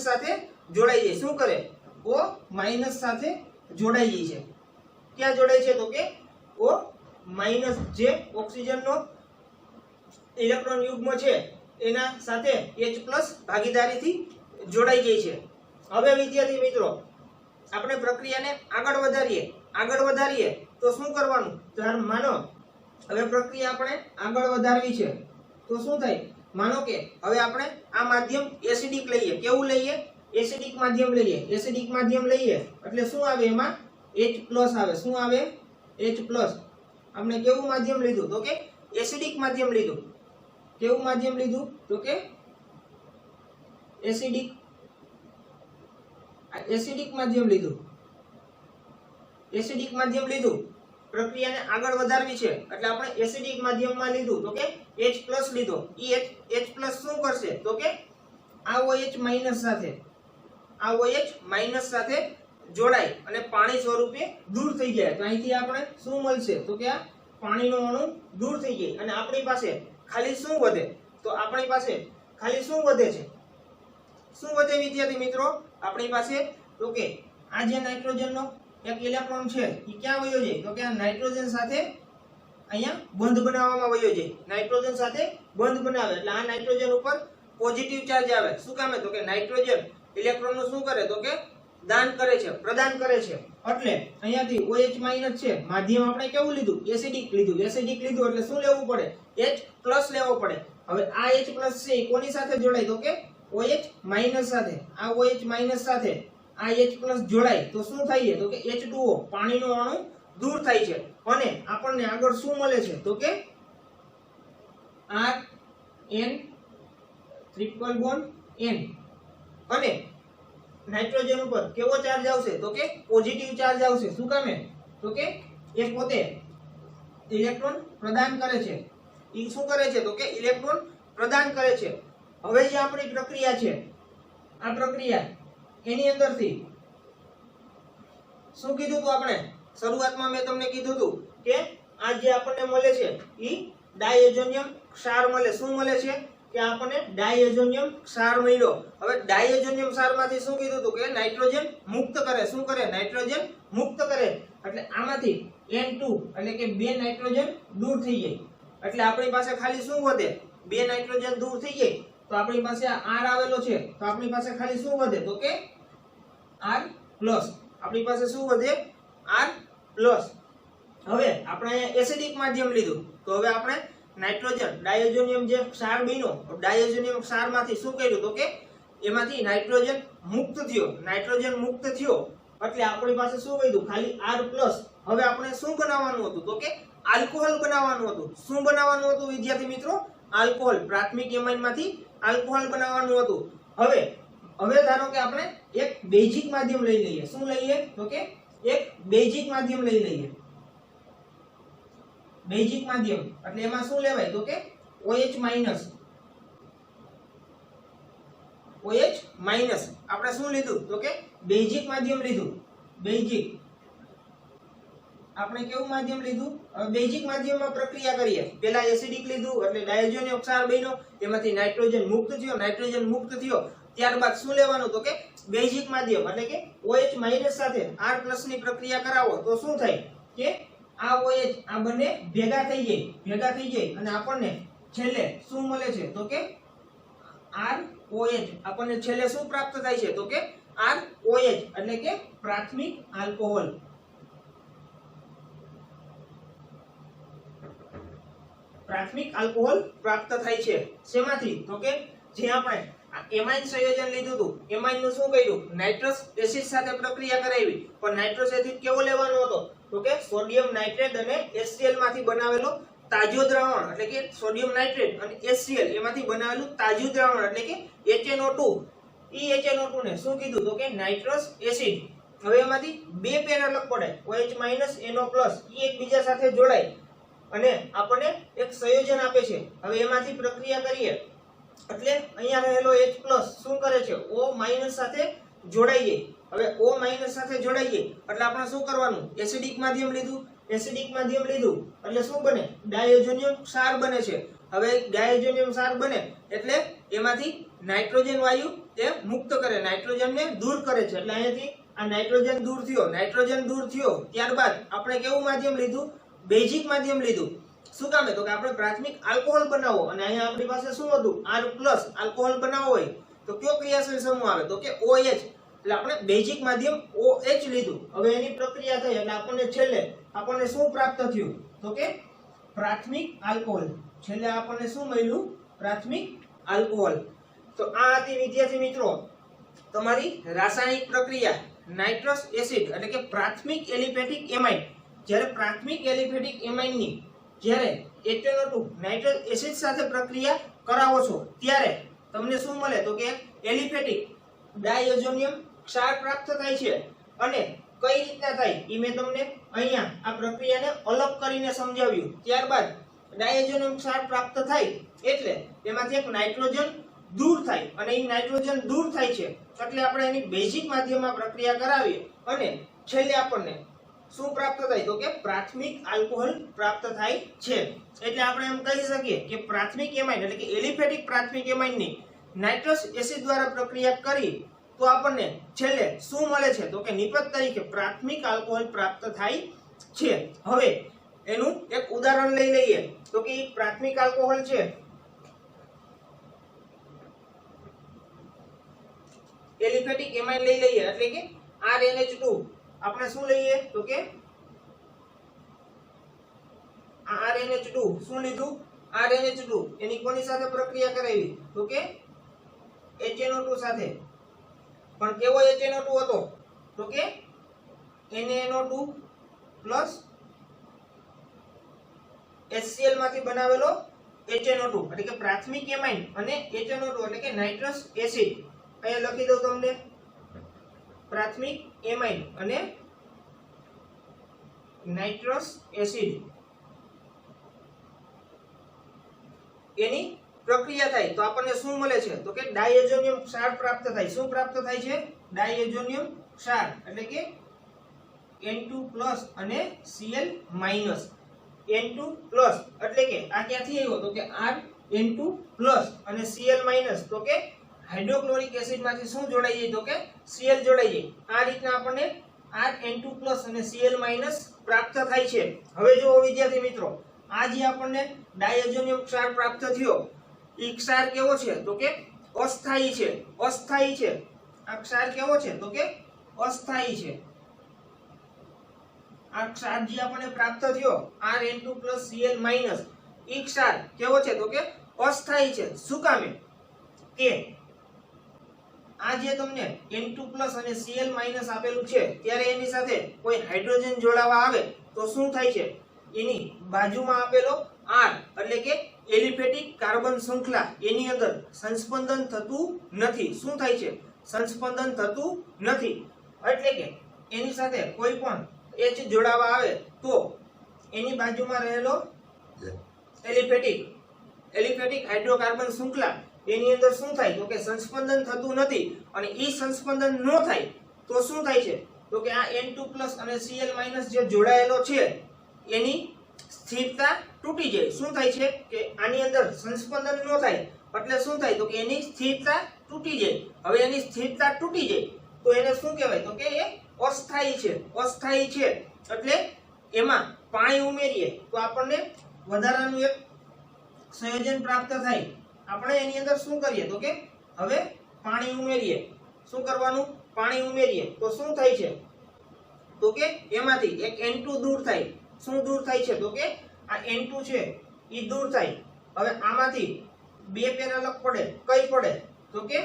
સાથે જોડાઈ જાય. શું કરે? O- સાથે જોડાઈ જાય છે. ક્યાં જોડાય છે? તો કે O- જે ઓક્સિજનનો ઇલેક્ટ્રોન યુગ્મ છે એના સાથે H+ ભાગીદારીથી જોડાઈ જાય છે. હવે વિદ્યાર્થી મિત્રો આપણે પ્રક્રિયાને આગળ વધારીએ તો શું કરવાનું? તો માનો હવે પ્રક્રિયા આપણે આગળ વધારવી છે તો શું થાય? માનો કે હવે આપણે આ માધ્યમ એસિડિક લઈએ. કેવું લઈએ? એસિડિક માધ્યમ લઈએ, એસિડિક માધ્યમ લઈએ એટલે શું આવે એમાં H+ આવે. શું આવે? H+. આપણે કેવું માધ્યમ લીધું? તો કે એસિડિક માધ્યમ લીધું. કેવું માધ્યમ લીધું? તો કે એસિડિક. એસિડિક માધ્યમ લીધું. એસિડિક માધ્યમ લીધું. પ્રક્રિયાને આગળ વધારવી છે એટલે આપણે એસિડિક માધ્યમમાં લીધું તો કે H+ લીધો. H+ શું કરશે? તો કે આ OH- સાથે આ OH- સાથે જોડાય અને પાણી સ્વરૂપે દૂર થઈ જાય. તો અહીંથી આપણે શું મળશે? તો કે આ પાણીનો અણુ દૂર થઈ જાય અને આપણી પાસે ખાલી શું વધે? તો આપણી પાસે ખાલી શું વધે છે? શું વધે વિદ્યાર્થી મિત્રો? આપણી પાસે તો કે આ જે નાઇટ્રોજનનો એક ઇલેક્ટ્રોન છે એ ક્યાં વયો જાય? તો કે આ નાઇટ્રોજન સાથે અહીંયા બંધ બનાવવામાં વયો જાય. નાઇટ્રોજન સાથે બંધ બનાવે એટલે આ નાઇટ્રોજન ઉપર પોઝિટિવ ચાર્જ આવે. શું કામે? તો કે નાઇટ્રોજન ઇલેક્ટ્રોનનું શું કરે? તો કે દાન કરે છે, પ્રદાન કરે છે. એટલે અહીંયાથી OH- છે, માધ્યમ આપણે કેવું લીધું? એસિડિક લીધું. એસિડિક લીધું એટલે શું લેવું પડે? H+ લેવો પડે. હવે આ H+ છે એ કોની સાથે જોડાય? તો કે OH- સાથે. આ OH- સાથે આ H+ જોડાય તો શું થાય? તો કે H2O પાણીનો અણુ દૂર થાય છે અને આપણને આગળ શું મળે છે? તો કે RN ટ્રિપલ બોન્ડ N. અને નાઇટ્રોજન ઉપર કેવો ચાર્જ આવશે? તો કે પોઝિટિવ ચાર્જ આવશે. શું કામે? તો કે એ પોતે ઇલેક્ટ્રોન પ્રદાન કરે છે. એ શું કરે છે? તો કે ઇલેક્ટ્રોન પ્રદાન કરે છે. હવે જે આપણી પ્રક્રિયા છે આ પ્રક્રિયા એની અંદરથી શું કીધું હતું આપણે? શરૂઆતમાં મેં તમને કીધું હતું કે આ જે આપણને મળે છે ઈ ડાયએઝોનિયમ ક્ષાર મળે. શું મળે છે? કે આપણને ડાયએઝોનિયમ ક્ષાર મળ્યો. હવે ડાયએઝોનિયમ ક્ષારમાંથી શું કીધું હતું? કે નાઇટ્રોજન મુક્ત કરે. શું કરે? નાઇટ્રોજન મુક્ત કરે. એટલે આમાંથી N2 એટલે કે 2 નાઇટ્રોજન દૂર થઈ જાય. એટલે આપણી પાસે ખાલી શું વધે? 2 નાઇટ્રોજન દૂર થઈ જાય તો આપણી પાસે આ R આવેલો છે તો આપણી પાસે ખાલી શું વધે? તો કે R+. આપણી પાસે શું વધે? R+. હવે આપણે અહીંયા એસિડિક માધ્યમ લીધું તો હવે આપણે નાઇટ્રોજન ડાયઝોનિયમ જે ક્ષાર બન્યો, ડાયઝોનિયમ ક્ષારમાંથી શું કર્યું? તો કે એમાંથી નાઇટ્રોજન મુક્ત થયો. નાઇટ્રોજન મુક્ત થયો એટલે આપણી પાસે શું વધ્યું? ખાલી R+. હવે આપણે શું બનાવવાનું હતું? તો કે આલ્કોહોલ બનાવવાનું હતું. શું બનાવવાનું હતું વિદ્યાર્થી મિત્રો? આલ્કોહોલ. પ્રાથમિક એમાઇનમાંથી આલ્કોહોલ બનાવવાનું હતું. હવે ધારો કે આપણે એક બેઝિક માધ્યમ લઈ લઈએ. શું લઈએ? તો કે એક બેઝિક માધ્યમ લઈ લઈએ. બેઝિક માધ્યમ એટલે એમાં શું લેવાય? તો કે OH-. OH- આપણે શું લીધું? તો કે બેઝિક માધ્યમ લીધું. બેઝિક આપણે કેવું માધ્યમ લીધું? બેઝિક માધ્યમમાં પ્રક્રિયા કરીએ. પહેલા એસિડિક લીધું એટલે ડાયઝોનિયમ ક્ષાર બન્યો, એમાંથી નાઇટ્રોજન મુક્ત થયો. નાઇટ્રોજન મુક્ત થયો ત્યારબાદ શું લેવાનું? તો કે બેઝિક માધ્યમ એટલે કે OH- સાથે R+ ની પ્રક્રિયા કરાવો તો શું થાય? કે આ OH આ બંને ભેગા થઈ જાય અને આપણને છેલ્લે શું મળે છે? તો કે ROH. આપણને છેલ્લે શું પ્રાપ્ત થાય છે? તો કે ROH એટલે કે પ્રાથમિક આલ્કોહોલ. પ્રાથમિક આલ્કોહોલ પ્રાપ્ત થાય છે. શેમાંથી? તો કે જે આપણે એમાઇન સંયોજન લીધું હતું એમાઇનનું શું કર્યું? નાઇટ્રસ એસિડ સાથે પ્રક્રિયા કરાવી. પણ નાઇટ્રસ એસિડ કેવો લેવાનો હતો? તો કે સોડિયમ નાઇટ્રેટ અને HCl માંથી બનાવેલો તાજો દ્રાવણ એટલે કે સોડિયમ નાઇટ્રેટ અને HCl એમાંથી બનાવેલું તાજું દ્રાવણ એટલે કે HNO2. HNO2 ને શું કીધું? તો કે નાઇટ્રસ એસિડ. હવે એમાંથી બે પેર અલગ પડે OH- NO+. એકબીજા સાથે જોડાય અને આપણને એક સંયોજન આપે છે. હવે એમાંથી પ્રક્રિયા કરીએ એટલે અહીંયા રહેલો H+ શું કરે છે? O- સાથે જોડાઈ જાય. હવે O- સાથે જોડાઈ જાય એટલે આપણે શું કરવાનું? એસિડિક માધ્યમ લીધું. એસિડિક માધ્યમ લીધું એટલે શું બને? ડાયઝોનિયમ ક્ષાર બને છે. હવે ડાયઝોનિયમ ક્ષાર બને એટલે એમાંથી નાઇટ્રોજન વાયુ તે મુક્ત કરે, નાઇટ્રોજનને દૂર કરે છે. એટલે અહીંયાથી આ નાઇટ્રોજન દૂર થયો. નાઇટ્રોજન દૂર થયો ત્યારબાદ આપણે કેવું માધ્યમ લીધું? બેઝિક માધ્યમ લીધું. શું કામે? તો કે આપણે પ્રાથમિક આલ્કોહોલ બનાવવો અને અહીંયા આપણી પાસે શું હતું? R+ આલ્કોહોલ બનાવવો હોય તો કયો ક્રિયાશીલ સમૂહ આવે? તો કે OH. એટલે આપણે બેઝિક માધ્યમ OH લીધું. હવે એની પ્રક્રિયા થઈ એટલે આપણને છેલ્લે આપણને શું પ્રાપ્ત થયું? તો કે પ્રાથમિક આલ્કોહોલ. છેલ્લે આપણને શું મળ્યું? પ્રાથમિક આલ્કોહોલ. તો આ હતી વિદ્યાર્થી મિત્રો તમારી રાસાયણિક પ્રક્રિયા નાઇટ્રસ એસિડ એટલે કે પ્રાથમિક એલિફેટિક એમાઇન, જ્યારે પ્રાથમિક એલિફેટિક એમાઇનની જ્યારે HNO2 નાઇટ્રસ એસિડ સાથે પ્રક્રિયા કરાવો છો ત્યારે તમને શું મળે તો કે એલિફેટિક ડાયઝોનિયમ ક્ષાર પ્રાપ્ત થાય છે. અને કઈ રીતના થાય એ મેં તમને અહીંયા આ પ્રક્રિયાને અલગ કરીને સમજાવ્યું. ત્યારબાદ ડાયઝોનિયમ ક્ષાર પ્રાપ્ત થાય એટલે તેમાંથી એક નાઇટ્રોજન દૂર થાય, અને એ નાઇટ્રોજન દૂર થાય છે એટલે આપણે એની બેઝિક માધ્યમમાં પ્રક્રિયા કરાવીએ અને છેલ્લે આપણને શું પ્રાપ્ત થાય તો કે પ્રાથમિક આલ્કોહોલ પ્રાપ્ત થાય છે. એટલે આપણે એમ કહી શકીએ કે પ્રાથમિક એમાઇન એટલે કે એલિફેટિક પ્રાથમિક એમાઇનની નાઇટ્રસ એસિડ દ્વારા પ્રક્રિયા કરી તો આપણને છેલ્લે શું મળે છે તો કે નિપજ તરીકે પ્રાથમિક આલ્કોહોલ પ્રાપ્ત થાય છે. હવે એનું એક ઉદાહરણ લઈ લઈએ તો કે એક પ્રાથમિક આલ્કોહોલ છે એલિફેટિક એમાઇન લઈ લઈએ એટલે કે RNH2. આપણે શું લઈએ તો કે RNH2 શું લીધું RNH2 એની કોની સાથે પ્રક્રિયા કરાવી તો કે HNO2 સાથે. પણ કેવો HNO2 હતો તો કે NaNO2 પ્લસ HCl માંથી બનાવેલો HNO2 એટલે કે પ્રાથમિક એમાઇન અને HNO2 એટલે કે નાઇટ્રસ એસિડ. અહીંયા લખી દઉં તમને પ્રાથમિક એમાઇન અને નાઇટ્રસ એસિડ એની પ્રક્રિયા થાય તો આપણને શું મળે છે તો કે ડાયઝોનિયમ ક્ષાર પ્રાપ્ત થાય. શું પ્રાપ્ત થાય છે ડાયઝોનિયમ ક્ષાર એટલે કે N2+ અને Cl-. N2+ એટલે કે આ ક્યાંથી આવ્યો તો કે RN2+ અને Cl- તો કે હાઇડ્રોક્લોરિક એસિડ માંથી શું જોડાઈ જાય તો કે Cl જોડાઈ જાય. આ રીતના આપણને RN2+ અને Cl- પ્રાપ્ત થાય છે. હવે જો વિદ્યાર્થી મિત્રો આ જે આપણને ડાયઝોનિયમ ક્ષાર પ્રાપ્ત થયો એ ક્ષાર કેવો છે તો કે અસ્થાયી છે. અસ્થાયી છે આ ક્ષાર કેવો છે તો કે અસ્થાયી છે. આ ક્ષાર જે આપણને પ્રાપ્ત થયો RN2+ Cl- એ ક્ષાર કેવો છે તો કે અસ્થાયી છે. શું કામે કે આ જે તમને N2+ અને Cl- આપેલું છે ત્યારે એની સાથે કોઈ હાઇડ્રોજન જોડાવા આવે તો શું થાય છે એની બાજુમાં આપેલો R એટલે કે એલિફેટિક કાર્બન શૃંખલા એની અંદર સંસ્પંદન થતું નથી. શું થાય છે સંસ્પંદન થતું નથી એટલે કે એની સાથે કોઈ પણ H જોડાવા આવે તો એની બાજુમાં રહેલો એલિફેટિક હાઇડ્રોકાર્બન શૃંખલા એની અંદર શું થાય તો કે સંસ્પંદન થતું નથી. અને ઈ સંસ્પંદન ન થાય તો શું થાય છે તો કે આ N2+ અને Cl- જે જોડાયેલો છે એની સ્થિરતા તૂટી જાય. શું થાય છે કે આની અંદર સંસ્પંદન ન થાય એટલે શું થાય તો કે એની સ્થિરતા તૂટી જાય. હવે એની સ્થિરતા તૂટી જાય તો એને શું કહેવાય તો કે એ અસ્થાયી છે. અસ્થાયી છે એટલે એમાં પાણી ઉમેરીએ તો આપણને વધારાનું એક સંયોજન પ્રાપ્ત થાય. આપણે એની અંદર શું કરીએ તો કે હવે પાણી ઉમેરીએ. શું કરવાનું પાણી ઉમેરીએ તો શું થાય છે તો કે એમાંથી એક N2 દૂર થાય. શું દૂર થાય છે તો કે આ N2 છે એ દૂર થાય. હવે આમાંથી બે પેર અલગ પડે. કઈ પડે તો કે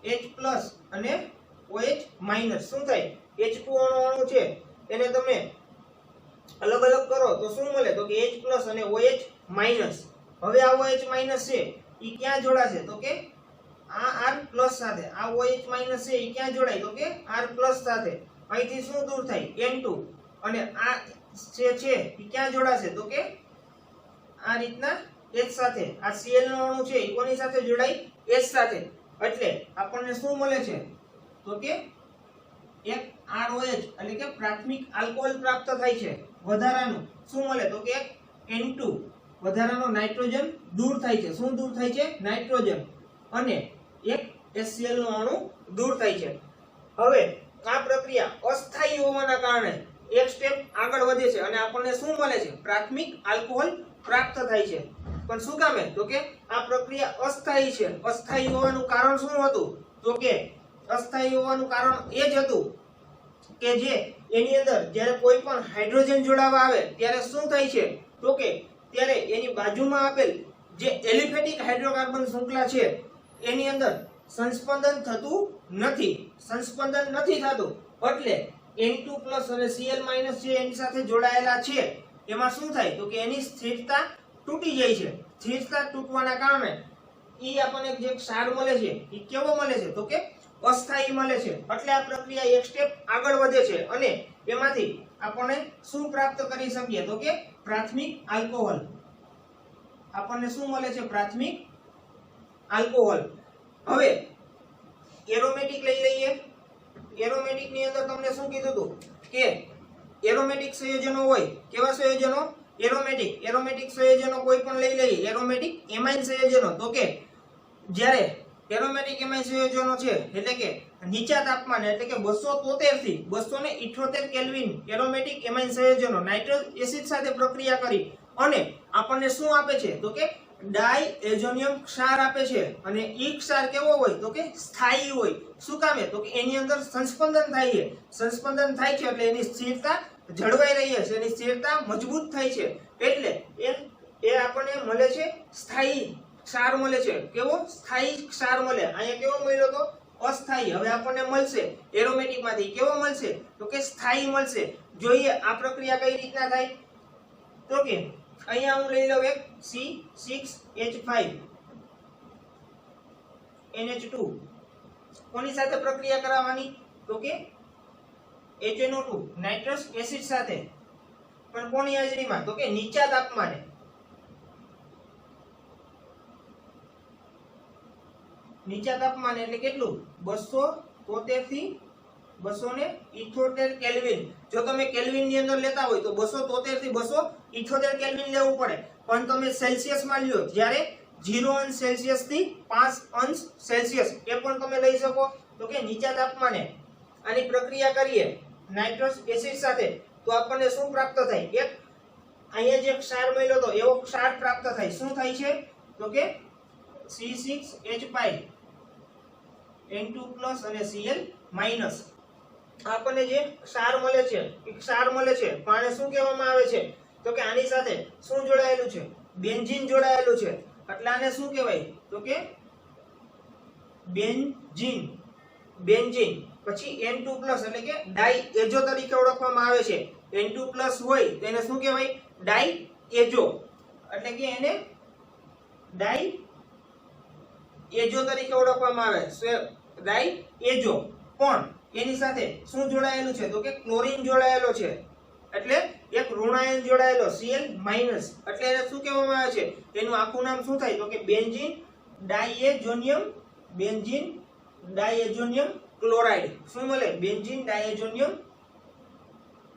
H+ અને OH-. શું થાય H2 અણુ છે એને તમે અલગ અલગ કરો તો શું મળે તો કે H+ અને OH-. હવે આ OH- છે એ ક્યાં જોડાશે તો કે આ R+ સાથે. આ OH- છે એ ક્યાં જોડાય તો કે R+ સાથે. અહીંથી શું દૂર થાય N2 અને આ જે છે એ ક્યાં જોડાશે તો કે આ રીતના H સાથે. આ Cl નો અણુ છે એ કોની સાથે જોડાય H સાથે. એટલે આપણને શું મળે છે તો કે એક ROH એટલે કે પ્રાથમિક આલ્કોહોલ પ્રાપ્ત થાય છે. વધારાનું શું મળે તો કે N2 વધારાનો નાઇટ્રોજન દૂર થાય છે. શું દૂર થાય છે નાઇટ્રોજન. અને એક HCl નો અણુ દૂર થાય છે. હવે આ પ્રક્રિયા અસ્થાયી હોવાના કારણે એક સ્ટેપ આગળ વધે છે અને આપણને શું મળે છે પ્રાથમિક આલ્કોહોલ પ્રાપ્ત થાય છે. પણ શું કામે તો કે આ પ્રક્રિયા અસ્થાયી છે. અસ્થાયી હોવાનું કારણ શું હતું તો કે અસ્થાયી હોવાનું કારણ એ જ હતું કે જે એની અંદર જ્યારે કોઈ પણ હાઇડ્રોજન જોડાવા આવે ત્યારે શું થાય છે તો કે ત્યારે એની બાજુમાં આપેલ જે એલિફેટિક હાઇડ્રોકાર્બન શૃંખલા છે એની અંદર સંસ્પંદન થતું નથી, સંસ્પંદન નથી થતું એટલે N2+ અને Cl- જે એની સાથે જોડાયેલા છે એમાં શું થાય તો કે એની સ્થિરતા તૂટી જાય છે. સ્થિરતા તૂટવાના કારણે ઈ આપણને જે ક્ષાર મળે છે એ કેવો મળે છે તો કે અસ્થાયી મળે છે. એટલે આ પ્રક્રિયા એક સ્ટેપ આગળ વધે છે અને એમાંથી આપણે શું પ્રાપ્ત કરી શકીએ તો કે પ્રાથમિક આલ્કોહોલ. આપણને શું મળે છે? પ્રાથમિક આલ્કોહોલ. હવે એરોમેટિક લઈ લઈએ. એરોમેટિક ની અંદર તમને શું કીધું હતું કે એરોમેટિક સંયોજનો હોય, કેવા સંયોજનો? એરોમેટિક સંયોજનો કોઈ પણ લઈ લઈએ. એરોમેટિક એમાઇન સંયોજનો તો કે જ્યારે એરોમેટિક એમાઇન સંયોજનો છે એટલે કે નીચા તાપમાને એટલે કે 273 થી 278 કેલ્વિન એરોમેટિક એમાઇન સંયોજનો નાઇટ્રોસ એસિડ સાથે પ્રક્રિયા કરી અને આપણને શું આપે છે તો કે ડાયએઝોનિયમ ક્ષાર આપે છે. અને ઈ ક્ષાર કેવો હોય તો કે સ્થાયી હોય. શું કામે તો કે એની અંદર સંસ્પંદન થાય છે. સંસ્પંદન થાય છે એટલે એની સ્થિરતા જળવાઈ રહી છે, એની સ્થિરતા મજબૂત થાય છે એટલે એ આપણને મળે છે સ્થાયી ક્ષાર મળે છે. કેવો? સ્થાયી ક્ષાર મળે. અહીંયા કેવો મળ્યો તો? અસ્થાયી. હવે આપણને મળશે એરોમેટિક માંથી કેવો મળશે તો કે સ્થાયી મળશે. જોઈએ આ પ્રક્રિયા કઈ રીતના થાય તો કે અહીંયા હું લઈ લઉં એક C6H5 NH2 કોની સાથે પ્રક્રિયા કરાવવાની તો કે HNO2 નાઇટ્રસ એસિડ સાથે, પણ કોની હાજરીમાં તો કે નીચા તાપમાને. નીચા તાપમાને એટલે કેટલું? 273 થી 278 કેલ્વિન. જો તમે કેલ્વિન ની અંદર લેતા હોય તો 273 થી 278 કેલ્વિન લેવું પડે, પણ તમે સેલ્સિયસ માં લ્યો જ્યારે 0 અંશ સેલ્સિયસ થી 5 અંશ સેલ્સિયસ એ પણ તમે લઈ શકો. તો કે નીચા તાપમાને આની પ્રક્રિયા કરીએ નાઇટ્રસ એસિડ સાથે તો આપણને શું પ્રાપ્ત થાય? એક અહીંયા જે ક્ષાર મળ્યો તો એવો ક્ષાર પ્રાપ્ત થાય. શું થાય છે તો કે C6H5 N2+ અને Cl-. આપણને જે ક્ષાર મળે છે એ ક્ષાર મળે છે પણ આને શું કહેવામાં આવે છે તો કે આની સાથે શું જોડાયેલું છે? બેન્ઝીન જોડાયેલું છે. એટલે આને શું કહેવાય તો કે બેન્ઝીન. પછી N2+ એટલે કે ડાયએઝો તરીકે ઓળખવામાં આવે છે. N2+ હોય તો એને શું કહેવાય? ડાયએઝો. એટલે કે એને ડાયએઝો તરીકે ઓળખવામાં આવે છે. ડાયએઝો. પણ એની સાથે શું જોડાયેલું છે તો કે ક્લોરીન જોડાયેલો છે. એટલે એક ઋણાયન જોડાયેલો Cl-. એટલે એને શું કહેવામાં આવે છે? એનું આખું નામ શું થાય તો કે બેન્ઝીન ડાયએઝોનિયમ ક્લોરાઇડ. શું મળે? Benzene diazonium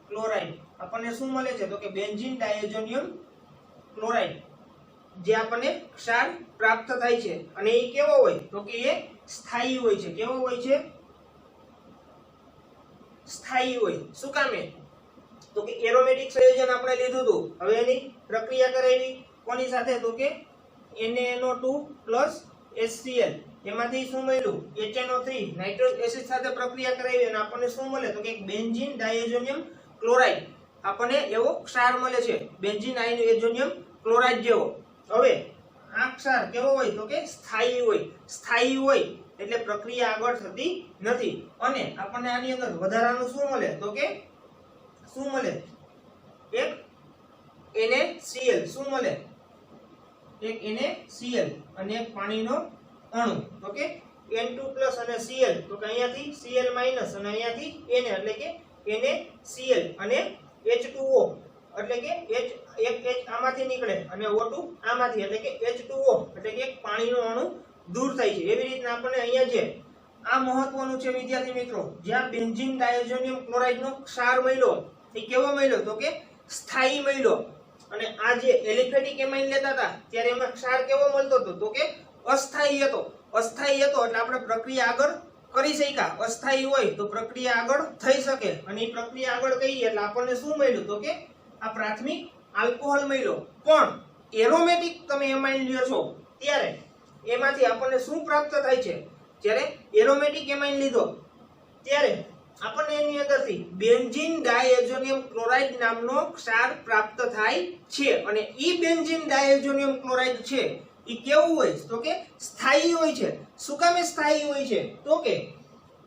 chloride. આપણને શું મળે છે તો કે બેન્ઝીન ડાયએઝોનિયમ ક્લોરાઇડ જે આપણને ક્ષાર પ્રાપ્ત થાય છે. અને એ કેવો હોય તો કે એ સ્થાયી હોય છે. કેવો હોય છે? સ્થાયી હોય. શું કામે તો કે એરોમેટિક સંયોજન આપણે લીધું હતું. હવે એની પ્રક્રિયા કરાવી કોની સાથે તો કે NaNO2 + HCl. એમાંથી શું મળ્યું? HNO3 નાઇટ્રોસ એસિડ સાથે પ્રક્રિયા કરાવી અને આપણને શું મળે તો કે બેન્ઝીન ડાયએઝોનિયમ ક્લોરાઇડ. આપણને એવો ક્ષાર મળે છે બેન્ઝીન ડાયએઝોનિયમ ક્લોરાઇડ જેવો. હવે આ ક્ષાર કેવો હોય તો કે સ્થાયી હોય. સ્થાયી હોય એટલે પ્રક્રિયા આગળ થતી નથી અને આપણને આની અંદર વધારાનું શું મળે તો કે શું મળે? એક NaCl. શું મળે? એક NaCl અને એક પાણીનો અણુ. તો કે N2+ અને Cl. તો કે અહીંયાથી Cl- અને અહીંયાથી Na એટલે કે NaCl અને H2O એટલે કે એક H આમાંથી નીકળે અને O2 આમાંથી એટલે કે H2O એટલે કે એક પાણીનો અણુ દૂર થાય છે. એવી રીતના આપણને અહીંયા જે આ મહત્વનું છે વિદ્યાર્થી મિત્રો, જ્યાં બેન્ઝીન ડાયઝોનિયમ ક્લોરાઇડનો ક્ષાર મળ્યો એ કેવો મળ્યો તો કે સ્થાયી મળ્યો. અને આ જે એલિફેટિક એમાઇન લેતા હતા ત્યારે એમાં ક્ષાર કેવો મળતો હતો તો કે અસ્થાયી હતો. અસ્થાયી હતો એટલે આપણે પ્રક્રિયા આગળ કરી શક્યા. અસ્થાયી હોય તો પ્રક્રિયા આગળ થઈ શકે અને એ પ્રક્રિયા આગળ કરી એટલે આપણને શું મળ્યું તો કે આ પ્રાથમિક આલ્કોહોલ મળ્યો. પણ એરોમેટિક તમે એમાઇન લ્યો છો ત્યારે એમાંથી આપણને શું પ્રાપ્ત થાય છે? જ્યારે એરોમેટિક એમાઇન લીધો ત્યારે આપણને એની અંદરથી બેન્ઝીન ડાયએઝોનિયમ ક્લોરાઇડ નામનો ક્ષાર પ્રાપ્ત થાય છે. અને ઈ બેન્ઝીન ડાયએઝોનિયમ ક્લોરાઇડ છે એ કેવું હોય તો કે સ્થાયી હોય છે। શું કામે સ્થાયી હોય છે તો કે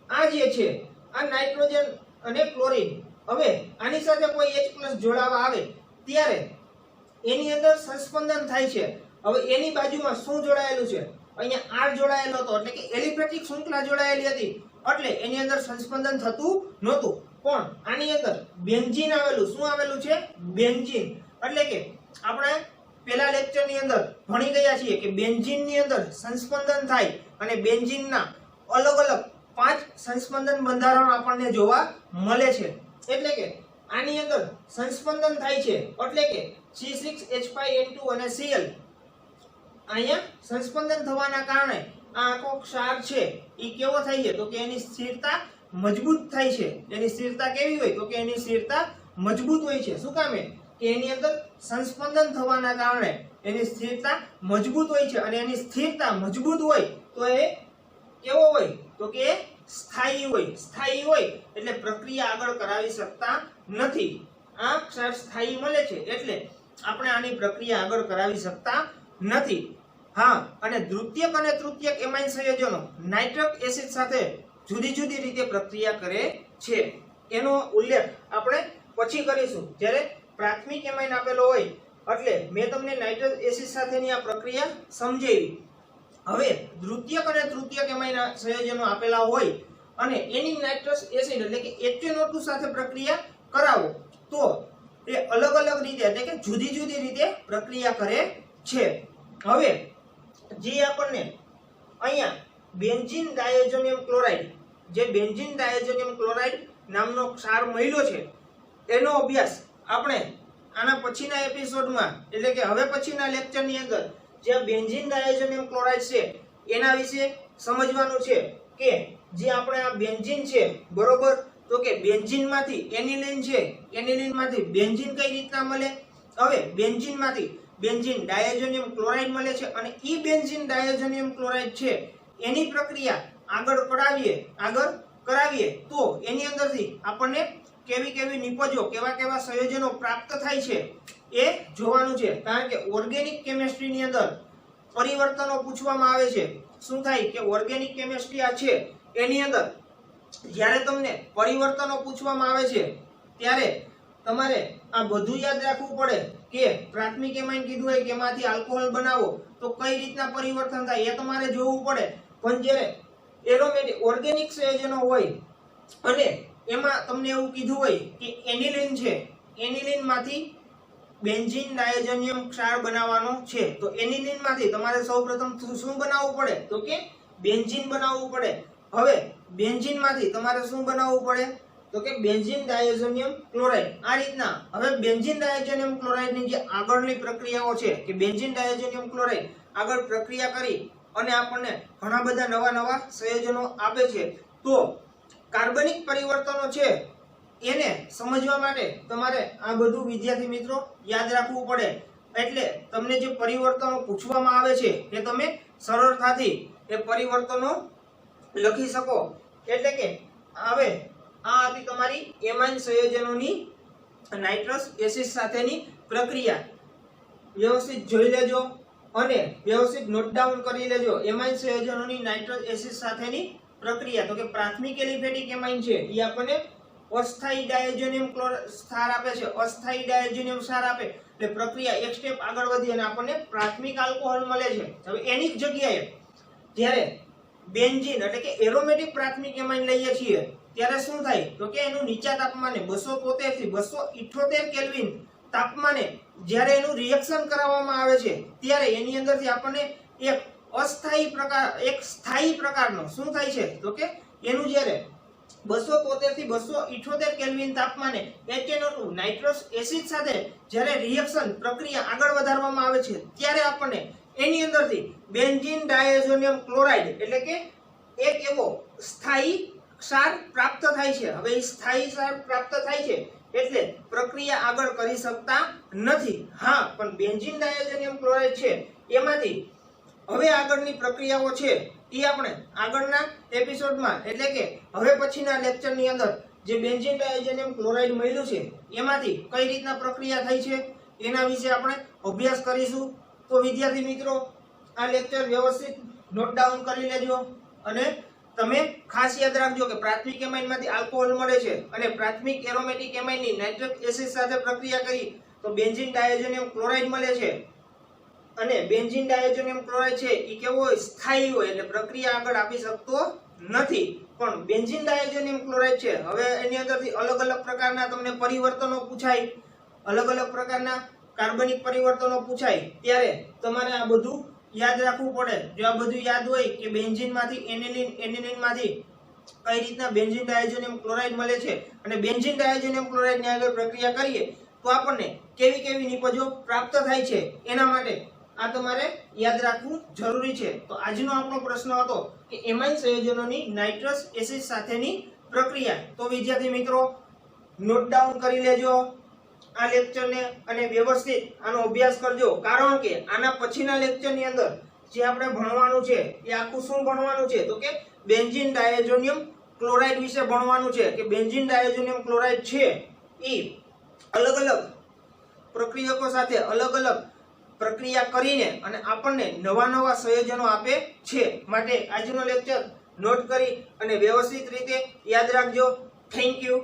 આ જે છે આ નાઇટ્રોજન અને ક્લોરીન હવે આની સાથે કોઈ H+ જોડાવા આવે ત્યારે એની અંદર સંસ્પંદન થાય છે। હવે એની બાજુમાં શું જોડાયેલું છે અહીંયા R જોડાયેલો હતો એટલે કે એલિફેટિક શૃંખલા જોડાયેલી હતી એટલે એની અંદર સંસ્પંદન થતું નહોતું। પણ આની અંદર બેન્ઝીન આવેલું શું આવેલું છે બેન્ઝીન એટલે કે આપણે પહેલા લેક્ચરની અંદર ભણી ગયા છીએ કે બેન્ઝીન ની અંદર સંસ્પંદન થાય અને બેન્ઝીનના અલગ અલગ 5 સંસ્પંદન બંધારણો આપણને જોવા મળે છે। એટલે કે આની અંદર સંસ્પંદન થાય છે એટલે કે C6H5N2 અને Cl અહીંયા સંસ્પંદન થવાના કારણે આ આખો ક્ષાર છે એ કેવો થાય છે તો કે એની સ્થિરતા મજબૂત થાય છે। એની સ્થિરતા કેવી હોય તો કે એની સ્થિરતા મજબૂત હોય છે। શું કામે કે એની અંદર સંસ્પંદન થવાના કારણે એની સ્થિરતા મજબૂત હોય છે અને એની સ્થિરતા મજબૂત હોય તો એ કેવો હોય તો કે સ્થાયી હોય। સ્થાયી હોય એટલે પ્રક્રિયા આગળ કરાવી શકતા નથી। આ ક્ષાર સ્થાયી મળે છે એટલે આપણે આની પ્રક્રિયા આગળ કરાવી શકતા નથી। હા, અને દ્વિતીયક અને તૃતીયક એમાઇન સંયોજનો નાઇટ્રિક એસિડ સાથે જુદી જુદી રીતે પ્રક્રિયા કરે છે। એનો ઉલ્લેખ આપણે પછી કરીશું જ્યારે પ્રાથમિક એમાઇન આપેલો હોય એટલે મેં તમને નાઇટ્રિક એસિડ સાથેની આ પ્રક્રિયા સમજાવી। હવે દ્વિતીયક અને તૃતીયક એમાઇન સંયોજનો આપેલા હોય અને એની નાઇટ્રસ એસિડ એટલે કે HNO2 સાથે પ્રક્રિયા કરાવો તો એ અલગ અલગ રીતે એટલે કે જુદી જુદી રીતે પ્રક્રિયા કરે છે। હવે જે આપણને અહીંયા બેન્ઝીન ડાયઝોનિયમ ક્લોરાઇડ જે બેન્ઝીન ડાયઝોનિયમ ક્લોરાઇડ નામનો ક્ષાર મળ્યો છે એનો અભ્યાસ આપણે આના પછીના એપિસોડમાં એટલે કે હવે પછીના લેક્ચરની અંદર જે બેન્ઝીન ડાયઝોનિયમ ક્લોરાઇડ છે એના વિશે સમજવાનું છે કે જે આપણે આ બેન્ઝીન છે બરોબર તો કે બેન્ઝીનમાંથી એનિલીન છે એનિલીનમાંથી બેન્ઝીન કઈ રીતના મળે હવે બેન્ઝીનમાંથી બેન્ઝીન ડાયઝોનિયમ ક્લોરાઇડ મળે છે અને ઈ બેન્ઝીન ડાયઝોનિયમ ક્લોરાઇડ છે એની પ્રક્રિયા આગળ કરાવીએ તો એની અંદરથી આપણને કેવી કેવી નિપજો કેવા કેવા સંયોજનો પ્રાપ્ત થાય છે એ જોવાનું છે। કારણ કે ઓર્ગેનિક કેમિસ્ટ્રીની અંદર પરિવર્તનો પૂછવામાં આવે છે। શું થાય કે ઓર્ગેનિક કેમિસ્ટ્રી આ છે એની અંદર જ્યારે તમને પરિવર્તનો પૂછવામાં આવે છે ત્યારે તમારે આ બધું યાદ રાખવું પડે કે પ્રાથમિક એમાઇન કીધું હોય કે એમાંથી આલ્કોહોલ બનાવો તો કઈ રીતના પરિવર્તન થાય એ તમારે જોવું પડે। પણ જ્યારે એરોમેટિક ઓર્ગેનિક સંયોજનો હોય અને એમાં તમને એવું કીધું હોય કે એનિલીન છે એનિલીનમાંથી બેન્ઝીન ડાયઝોનિયમ ક્ષાર બનાવવાનો છે તો એનિલીનમાંથી તમારે સૌપ્રથમ શું બનાવવું પડે તો કે બેન્ઝીન બનાવવું પડે। હવે બેન્ઝીનમાંથી તમારે શું બનાવવું પડે તો કે બેન્ઝીન ડાયઝોનિયમ ક્લોરાઇડ આ રીતના। હવે બેન્ઝીન ડાયઝોનિયમ ક્લોરાઇડની જે આગળની પ્રક્રિયાઓ છે કે બેન્ઝીન ડાયઝોનિયમ ક્લોરાઇડ આગળ પ્રક્રિયા કરી અને આપણને ઘણા બધા નવા સંયોજનો આપે છે। તો કાર્બનિક પરિવર્તનો છે એને સમજવા માટે તમારે આ બધું વિદ્યાર્થી મિત્રો યાદ રાખવું પડે એટલે તમને જે પરિવર્તનો પૂછવામાં આવે છે એ તમે સરળતાથી એ પરિવર્તનો લખી શકો। એટલે કે હવે આ હતી તમારી એમાઇન સંયોજનોની નાઇટ્રસ એસિડ સાથેની પ્રક્રિયા। વ્યવસ્થિત જોઈ લેજો અને વ્યવસ્થિત નોટ ડાઉન કરી લેજો। એમાઇન સંયોજનોની નાઇટ્રસ એસિડ સાથેની પ્રક્રિયા તો કે પ્રાથમિક એલિફેટિક એમાઇન છે એ આપણને અસ્થાયી ડાયઝોનિયમ ક્ષાર આપે છે। અસ્થાયી ડાયઝોનિયમ ક્ષાર આપે એટલે પ્રક્રિયા એક સ્ટેપ આગળ વધી અને આપણને પ્રાથમિક આલ્કોહોલ મળે છે। હવે એની જ જગ્યાએ જ્યારે બેન્ઝીન એટલે કે એરોમેટિક પ્રાથમિક એમાઇન લઈએ છીએ ત્યારે શું થાય તો કે એનું નીચા તાપમાને 273 થી 278 કેલ્વિન તાપમાને જ્યારે એનું રિએક્શન કરાવવામાં આવે છે ત્યારે એની અંદરથી આપણને એક સ્થાયી પ્રકારનો શું થાય છે તો કે એનું જ્યારે 273 થી 278 કેલ્વિન તાપમાને HNO2 નાઇટ્રસ એસિડ સાથે જ્યારે રિએક્શન પ્રક્રિયા આગળ વધારવામાં આવે છે ત્યારે આપણને એની અંદરથી બેન્ઝીન ડાયઝોનિયમ ક્લોરાઇડ એટલે કે એક એવો સ્થાયી ક્ષાર પ્રાપ્ત થાય છે। હવે એ સ્થાયી ક્ષાર પ્રાપ્ત થાય છે એટલે પ્રક્રિયા આગળ કરી શકતા નથી। હા, પણ બેન્ઝીન ડાયઝોનિયમ ક્લોરાઇડ છે એમાંથી હવે આગળની પ્રક્રિયાઓ છે એ આપણે આગળના એપિસોડમાં એટલે કે હવે પછીના લેક્ચરની અંદર જે બેન્ઝીન ડાયઝોનિયમ ક્લોરાઇડ મળ્યું છે એમાંથી કઈ રીતના પ્રક્રિયા થઈ છે એના વિશે આપણે અભ્યાસ કરીશું। તો વિદ્યાર્થી મિત્રો આ લેક્ચર વ્યવસ્થિત નોટ ડાઉન કરી લેજો અને તમે ખાસ યાદ રાખજો કે પ્રાથમિક એમાઇનમાંથી આલ્કોહોલ મળે છે અને પ્રાથમિક એરોમેટિક એમાઇનની નાઇટ્રિક એસિડ સાથે પ્રક્રિયા કરી તો બેન્ઝીન ડાયઝોનિયમ ક્લોરાઇડ મળે છે અને બેન્ઝીન ડાયઝોનિયમ ક્લોરાઇડ છે એ કેવો હોય સ્થાયી હોય એટલે પ્રક્રિયા આગળ આપી શકતો નથી પણ બેન્ઝીન ડાયઝોનિયમ ક્લોરાઇડ છે હવે એની અંદરથી અલગ અલગ પ્રકારના તમને પરિવર્તનો પૂછાય અલગ અલગ પ્રકારના કાર્બનિક પરિવર્તનો પૂછાય ત્યારે તમારે આ બધું યાદ રાખવું પડે જો આ બધું યાદ હોય કે બેન્ઝીન માંથી એનિલીન માંથી કઈ રીતના બેન્ઝીન ડાયઝોનિયમ ક્લોરાઇડ મળે છે અને બેન્ઝીન ડાયઝોનિયમ ક્લોરાઇડ ની આગળ પ્રક્રિયા કરીએ તો આપણને કેવી કેવી નિપજો પ્રાપ્ત થાય છે એના માટે આ તમારે યાદ રાખવું જરૂરી છે તો આજનો આપણો પ્રશ્ન હતો કે એમાઇન સંયોજનોની નાઇટ્રસ એસિડ સાથેની પ્રક્રિયા તો વિદ્યાર્થી મિત્રો નોટ ડાઉન કરી લેજો આ લેક્ચરને અને વ્યવસ્થિત આનો અભ્યાસ કરજો કારણ કે આના પછીના લેક્ચરની અંદર જે આપણે ભણવાનું છે એ આખું શું ભણવાનું છે તો કે બેન્ઝીન ડાયઝોનિયમ ક્લોરાઇડ વિશે ભણવાનું છે કે બેન્ઝીન ડાયઝોનિયમ ક્લોરાઇડ છે એ અલગ અલગ પ્રક્રિયકો સાથે અલગ અલગ પ્રક્રિયા કરીને અને આપણને નવા નવા સંયોજનો આપે છે માટે આજનો લેક્ચર નોટ કરી અને વ્યવસ્થિત રીતે યાદ રાખજો થેન્ક યુ